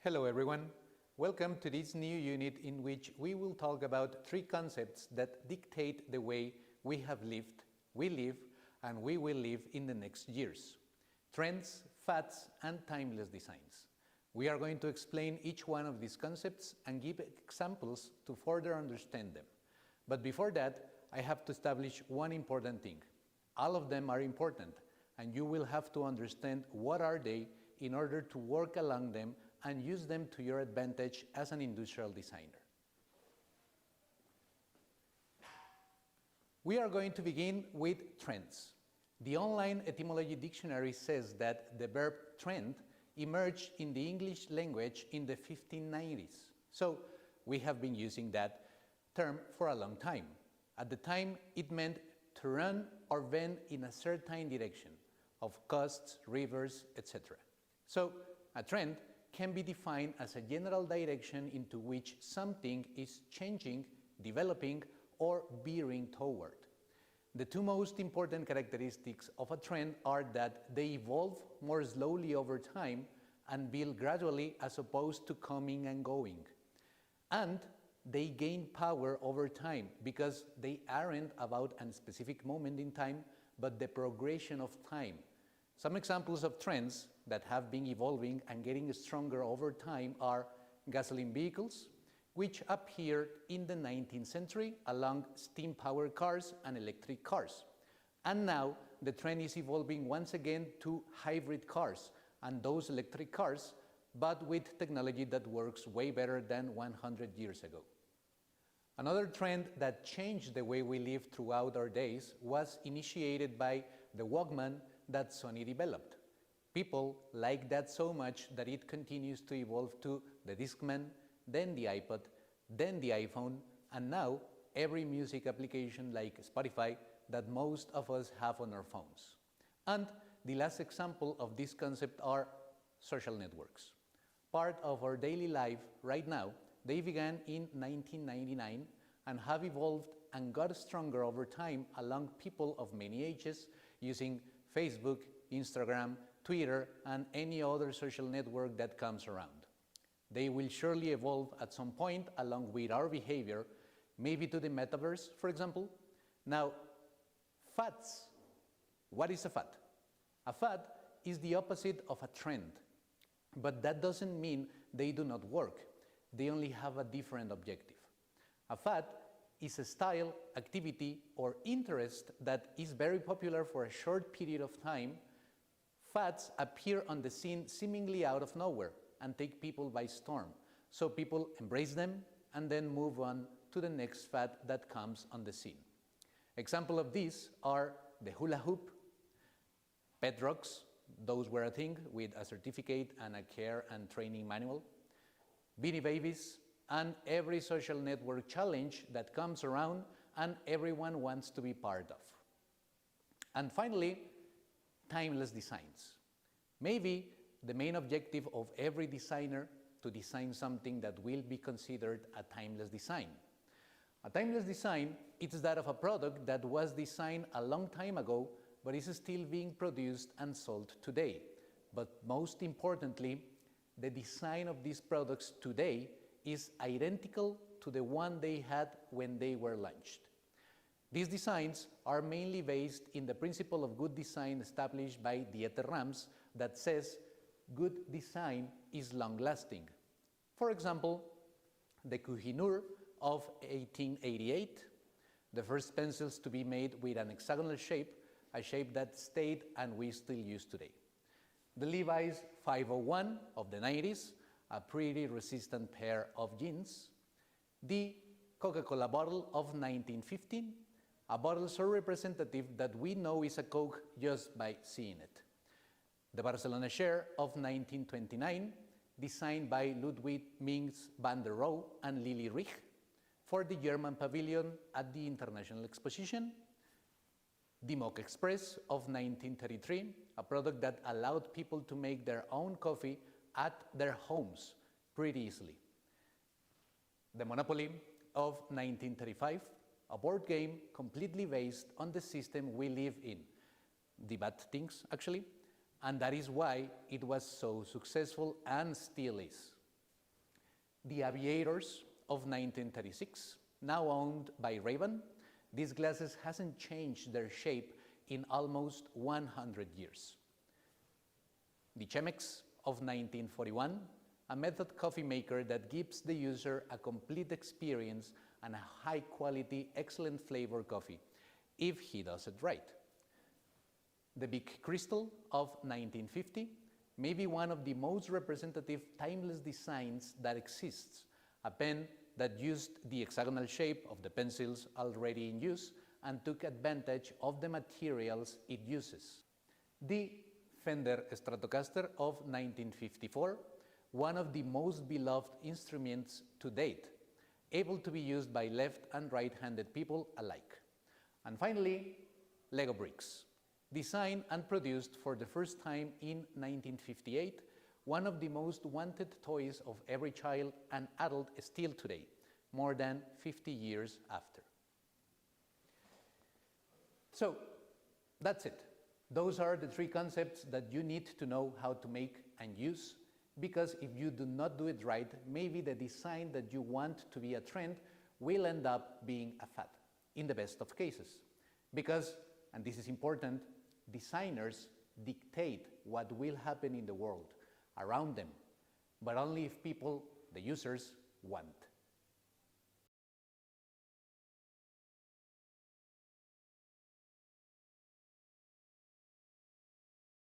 Hello everyone. Welcome to this new unit in which we will talk about three concepts that dictate the way we have lived, we live, and we will live in the next years. Trends, fads, and timeless designs. We are going to explain each one of these concepts and give examples to further understand them. But before that, I have to establish one important thing. All of them are important, and you will have to understand what are they in order to work along them and use them to your advantage as an industrial designer. We are going to begin with trends. The online etymology dictionary says that the verb trend emerged in the English language in the 1590s. So we have been using that term for a long time. At the time, it meant to run or bend in a certain direction of coasts, rivers, etc. So a trend can be defined as a general direction into which something is changing, developing, or veering toward. The two most important characteristics of a trend are that they evolve more slowly over time and build gradually as opposed to coming and going. And they gain power over time because they aren't about a specific moment in time, but the progression of time. Some examples of trends that have been evolving and getting stronger over time are gasoline vehicles, which appeared in the 19th century along steam-powered cars and electric cars. And now the trend is evolving once again to hybrid cars and those electric cars, but with technology that works way better than 100 years ago. Another trend that changed the way we live throughout our days was initiated by the Walkman that Sony developed. People like that so much that it continues to evolve to the Discman, then the iPod, then the iPhone, and now every music application like Spotify that most of us have on our phones. And the last example of this concept are social networks. Part of our daily life right now, they began in 1999 and have evolved and got stronger over time along people of many ages using Facebook, Instagram, Twitter, and any other social network that comes around. They will surely evolve at some point along with our behavior, maybe to the metaverse, for example. Now, fads. What is a fad? A fad is the opposite of a trend, but that doesn't mean they do not work. They only have a different objective. A fad is a style, activity, or interest that is very popular for a short period of time. Fads appear on the scene seemingly out of nowhere and take people by storm. So people embrace them and then move on to the next fad that comes on the scene. Examples of these are the hula hoop, pet rocks, those were a thing with a certificate and a care and training manual, Beanie Babies, and every social network challenge that comes around and everyone wants to be part of. And finally, timeless designs. Maybe the main objective of every designer to design something that will be considered a timeless design. A timeless design is that of a product that was designed a long time ago but is still being produced and sold today. But most importantly, the design of these products today is identical to the one they had when they were launched. These designs are mainly based in the principle of good design established by Dieter Rams that says good design is long-lasting. For example, the Kohinoor of 1888, the first pencils to be made with an hexagonal shape, a shape that stayed and we still use today. The Levi's 501 of the 90s, a pretty resistant pair of jeans. The Coca-Cola bottle of 1915, a bottle so representative that we know is a Coke just by seeing it. The Barcelona share of 1929, designed by Ludwig Mies van der Rohe and Lili Rich for the German pavilion at the International Exposition. The Mocha Express of 1933, a product that allowed people to make their own coffee at their homes pretty easily. The Monopoly of 1935, a board game completely based on the system we live in, the bad things actually, and that is why it was so successful and still is. The Aviators of 1936, now owned by Ray-Ban, these glasses hasn't changed their shape in almost 100 years. The Chemex of 1941, a method coffee maker that gives the user a complete experience and a high quality, excellent flavor coffee, if he does it right. The Big Crystal of 1950 may be one of the most representative timeless designs that exists, a pen that used the hexagonal shape of the pencils already in use and took advantage of the materials it uses. The Fender Stratocaster of 1954, one of the most beloved instruments to date, able to be used by left and right-handed people alike. And finally, Lego bricks. Designed and produced for the first time in 1958, one of the most wanted toys of every child and adult still today, more than 50 years after. So, that's it. Those are the three concepts that you need to know how to make and use, because if you do not do it right, maybe the design that you want to be a trend will end up being a fad, in the best of cases. Because, and this is important, designers dictate what will happen in the world around them, but only if people, the users, want.